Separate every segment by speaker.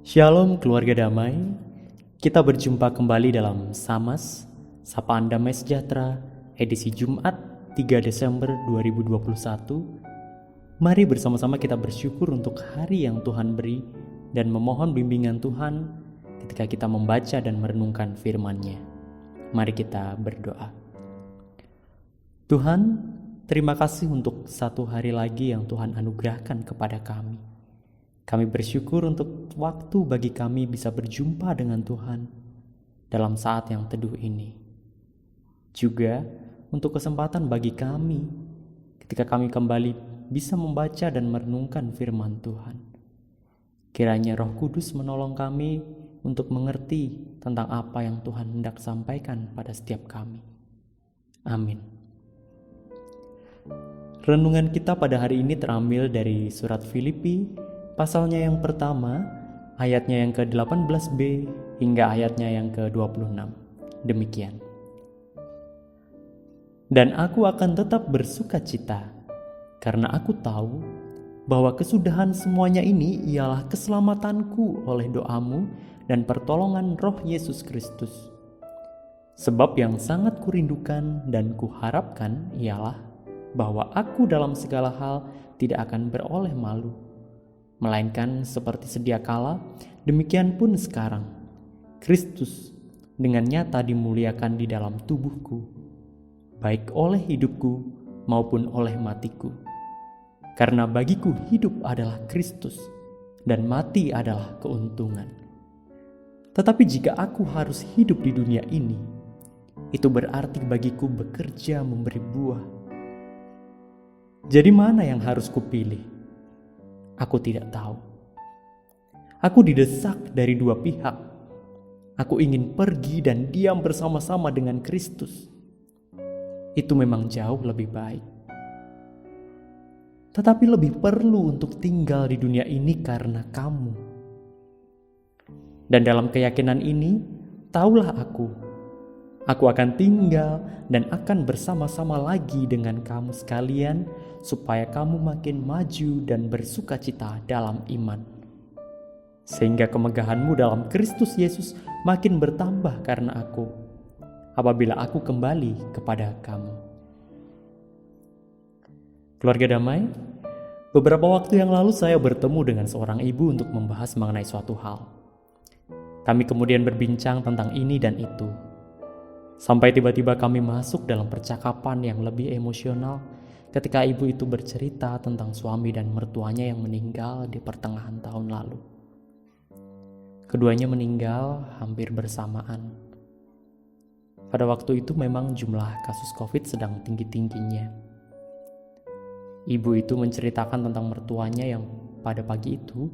Speaker 1: Shalom keluarga damai, kita berjumpa kembali dalam Samas, Sapaan Damai Sejahtera, edisi Jumat 3 Desember 2021. Mari bersama-sama kita bersyukur untuk hari yang Tuhan beri dan memohon bimbingan Tuhan ketika kita membaca dan merenungkan firman-Nya. Mari kita berdoa. Tuhan, terima kasih untuk satu hari lagi yang Tuhan anugerahkan kepada kami. Kami bersyukur untuk waktu bagi kami bisa berjumpa dengan Tuhan dalam saat yang teduh ini. Juga untuk kesempatan bagi kami ketika kami kembali bisa membaca dan merenungkan firman Tuhan. Kiranya Roh Kudus menolong kami untuk mengerti tentang apa yang Tuhan hendak sampaikan pada setiap kami. Amin. Renungan kita pada hari ini terambil dari surat Filipi, pasalnya yang pertama, ayatnya yang ke-18b hingga ayatnya yang ke-26. Demikian. Dan aku akan tetap bersuka cita, karena aku tahu bahwa kesudahan semuanya ini ialah keselamatanku oleh doamu dan pertolongan Roh Yesus Kristus. Sebab yang sangat kurindukan dan kuharapkan ialah bahwa aku dalam segala hal tidak akan beroleh malu, melainkan seperti sedia kala, demikian pun sekarang, Kristus dengan nyata dimuliakan di dalam tubuhku, baik oleh hidupku maupun oleh matiku. Karena bagiku hidup adalah Kristus, dan mati adalah keuntungan. Tetapi jika aku harus hidup di dunia ini, itu berarti bagiku bekerja memberi buah. Jadi mana yang harus kupilih? Aku tidak tahu. Aku didesak dari dua pihak. Aku ingin pergi dan diam bersama-sama dengan Kristus. Itu memang jauh lebih baik. Tetapi lebih perlu untuk tinggal di dunia ini karena kamu. Dan dalam keyakinan ini, taulah aku akan tinggal dan akan bersama-sama lagi dengan kamu sekalian, supaya kamu makin maju dan bersuka cita dalam iman. Sehingga kemegahanmu dalam Kristus Yesus makin bertambah karena aku, apabila aku kembali kepada kamu. Keluarga damai, beberapa waktu yang lalu saya bertemu dengan seorang ibu untuk membahas mengenai suatu hal. Kami kemudian berbincang tentang ini dan itu. Sampai tiba-tiba kami masuk dalam percakapan yang lebih emosional ketika ibu itu bercerita tentang suami dan mertuanya yang meninggal di pertengahan tahun lalu. Keduanya meninggal hampir bersamaan. Pada waktu itu memang jumlah kasus COVID sedang tinggi-tingginya. Ibu itu menceritakan tentang mertuanya yang pada pagi itu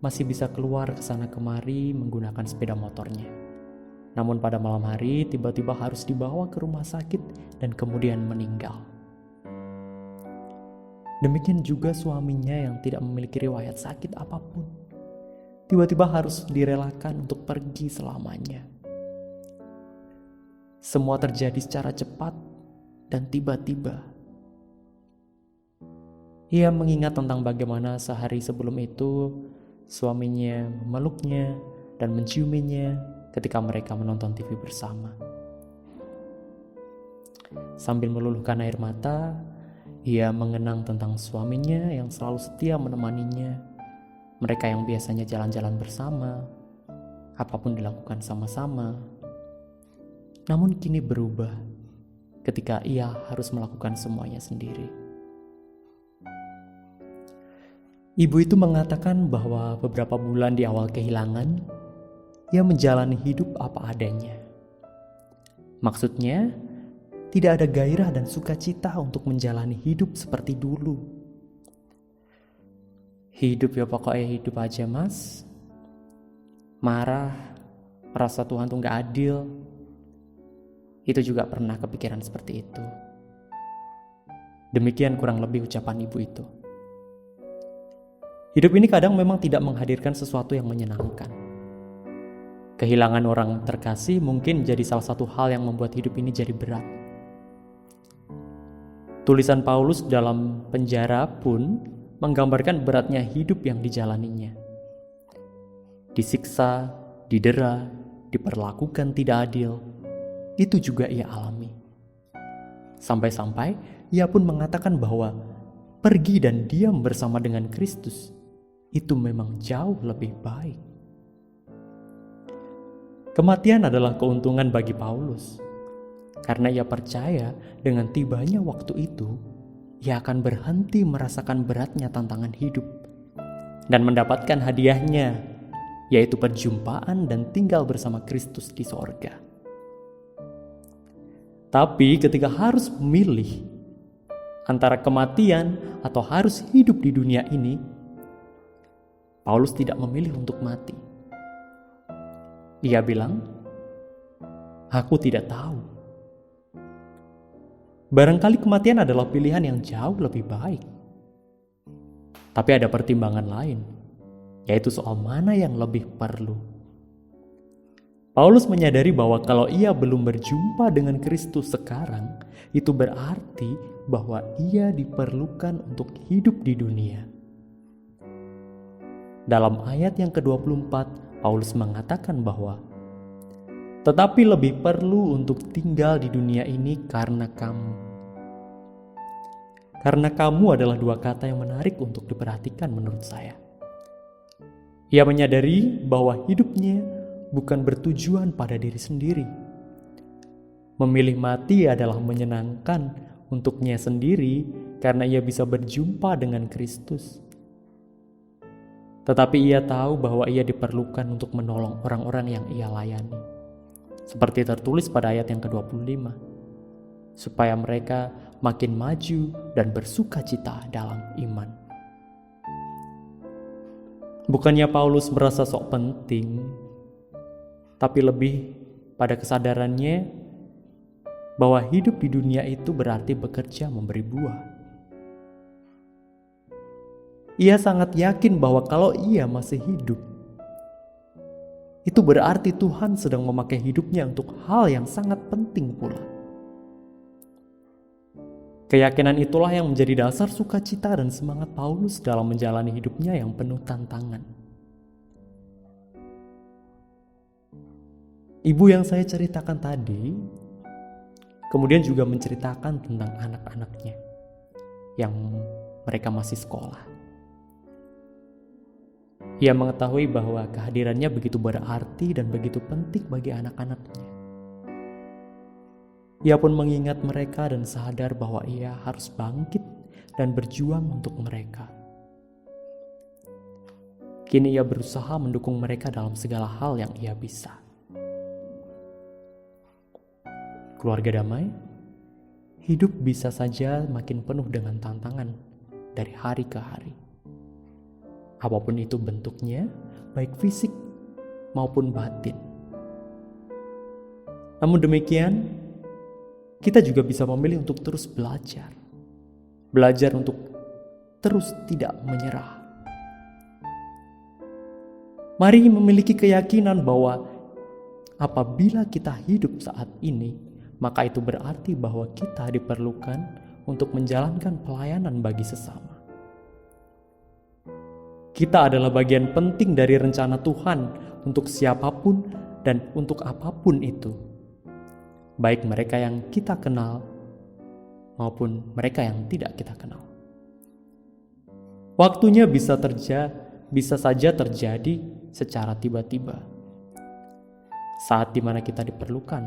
Speaker 1: masih bisa keluar ke sana kemari menggunakan sepeda motornya. Namun pada malam hari tiba-tiba harus dibawa ke rumah sakit dan kemudian meninggal. Demikian juga suaminya yang tidak memiliki riwayat sakit apapun. Tiba-tiba harus direlakan untuk pergi selamanya. Semua terjadi secara cepat dan tiba-tiba. Ia mengingat tentang bagaimana sehari sebelum itu suaminya memeluknya dan menciuminya ketika mereka menonton TV bersama. Sambil meluluhkan air mata, ia mengenang tentang suaminya yang selalu setia menemaninya, mereka yang biasanya jalan-jalan bersama, apapun dilakukan sama-sama. Namun kini berubah ketika ia harus melakukan semuanya sendiri. Ibu itu mengatakan bahwa beberapa bulan di awal kehilangan, ia menjalani hidup apa adanya. Maksudnya, tidak ada gairah dan sukacita untuk menjalani hidup seperti dulu. Hidup ya pokoknya hidup aja mas. Marah, merasa Tuhan tuh gak adil. Itu juga pernah kepikiran seperti itu. Demikian kurang lebih ucapan ibu itu. Hidup ini kadang memang tidak menghadirkan sesuatu yang menyenangkan. Kehilangan orang terkasih mungkin jadi salah satu hal yang membuat hidup ini jadi berat. Tulisan Paulus dalam penjara pun menggambarkan beratnya hidup yang dijalaninya. disiksa, didera, diperlakukan tidak adil. Itu juga ia alami. Sampai-sampai ia pun mengatakan bahwa pergi dan diam bersama dengan Kristus itu memang jauh lebih baik. Kematian adalah keuntungan bagi Paulus, karena ia percaya dengan tibanya waktu itu, ia akan berhenti merasakan beratnya tantangan hidup dan mendapatkan hadiahnya, yaitu perjumpaan dan tinggal bersama Kristus di sorga. Tapi ketika harus memilih antara kematian atau harus hidup di dunia ini, Paulus tidak memilih untuk mati. Ia bilang, "Aku tidak tahu." Barangkali kematian adalah pilihan yang jauh lebih baik. Tapi ada pertimbangan lain, yaitu soal mana yang lebih perlu. Paulus menyadari bahwa kalau ia belum berjumpa dengan Kristus sekarang, itu berarti bahwa ia diperlukan untuk hidup di dunia. Dalam ayat yang ke-24, Paulus mengatakan bahwa tetapi lebih perlu untuk tinggal di dunia ini karena kamu. Karena kamu adalah dua kata yang menarik untuk diperhatikan menurut saya. Ia menyadari bahwa hidupnya bukan bertujuan pada diri sendiri. Memilih mati adalah menyenangkan untuknya sendiri karena ia bisa berjumpa dengan Kristus. Tetapi ia tahu bahwa ia diperlukan untuk menolong orang-orang yang ia layani. Seperti tertulis pada ayat yang ke-25. Supaya mereka makin maju dan bersuka cita dalam iman. Bukannya Paulus merasa sok penting, tapi lebih pada kesadarannya bahwa hidup di dunia itu berarti bekerja memberi buah. Ia sangat yakin bahwa kalau ia masih hidup, itu berarti Tuhan sedang memakai hidupnya untuk hal yang sangat penting pula. Keyakinan itulah yang menjadi dasar sukacita dan semangat Paulus dalam menjalani hidupnya yang penuh tantangan. Ibu yang saya ceritakan tadi, kemudian juga menceritakan tentang anak-anaknya yang mereka masih sekolah. Ia mengetahui bahwa kehadirannya begitu berarti dan begitu penting bagi anak-anaknya. Ia pun mengingat mereka dan sadar bahwa ia harus bangkit dan berjuang untuk mereka. Kini ia berusaha mendukung mereka dalam segala hal yang ia bisa. Keluarga damai, hidup bisa saja makin penuh dengan tantangan dari hari ke hari. Apapun itu bentuknya, baik fisik maupun batin. Namun demikian, kita juga bisa memilih untuk terus belajar. Belajar untuk terus tidak menyerah. Mari memiliki keyakinan bahwa apabila kita hidup saat ini, maka itu berarti bahwa kita diperlukan untuk menjalankan pelayanan bagi sesama. Kita adalah bagian penting dari rencana Tuhan untuk siapapun dan untuk apapun itu. Baik mereka yang kita kenal maupun mereka yang tidak kita kenal. Waktunya bisa saja terjadi secara tiba-tiba. Saat dimana kita diperlukan,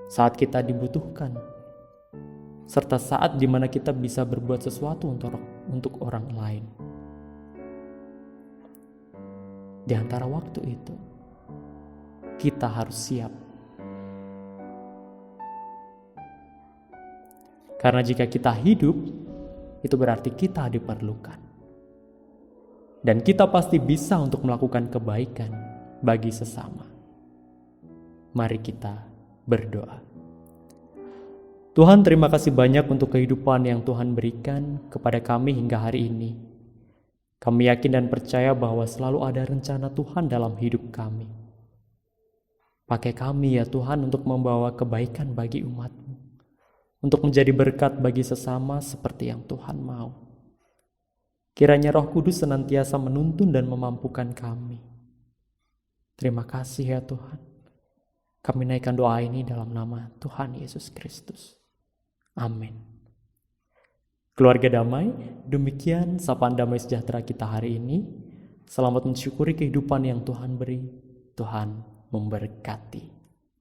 Speaker 1: saat kita dibutuhkan, serta saat dimana kita bisa berbuat sesuatu untuk orang lain. Di antara waktu itu, kita harus siap. Karena jika kita hidup, itu berarti kita diperlukan. Dan kita pasti bisa untuk melakukan kebaikan bagi sesama. Mari kita berdoa. Tuhan, terima kasih banyak untuk kehidupan yang Tuhan berikan kepada kami hingga hari ini. Kami yakin dan percaya bahwa selalu ada rencana Tuhan dalam hidup kami. Pakai kami ya Tuhan untuk membawa kebaikan bagi umat-Mu, untuk menjadi berkat bagi sesama seperti yang Tuhan mau. Kiranya Roh Kudus senantiasa menuntun dan memampukan kami. Terima kasih ya Tuhan. Kami naikkan doa ini dalam nama Tuhan Yesus Kristus. Amin. Keluarga damai, demikian sapaan damai sejahtera kita hari ini. Selamat mensyukuri kehidupan yang Tuhan beri. Tuhan memberkati.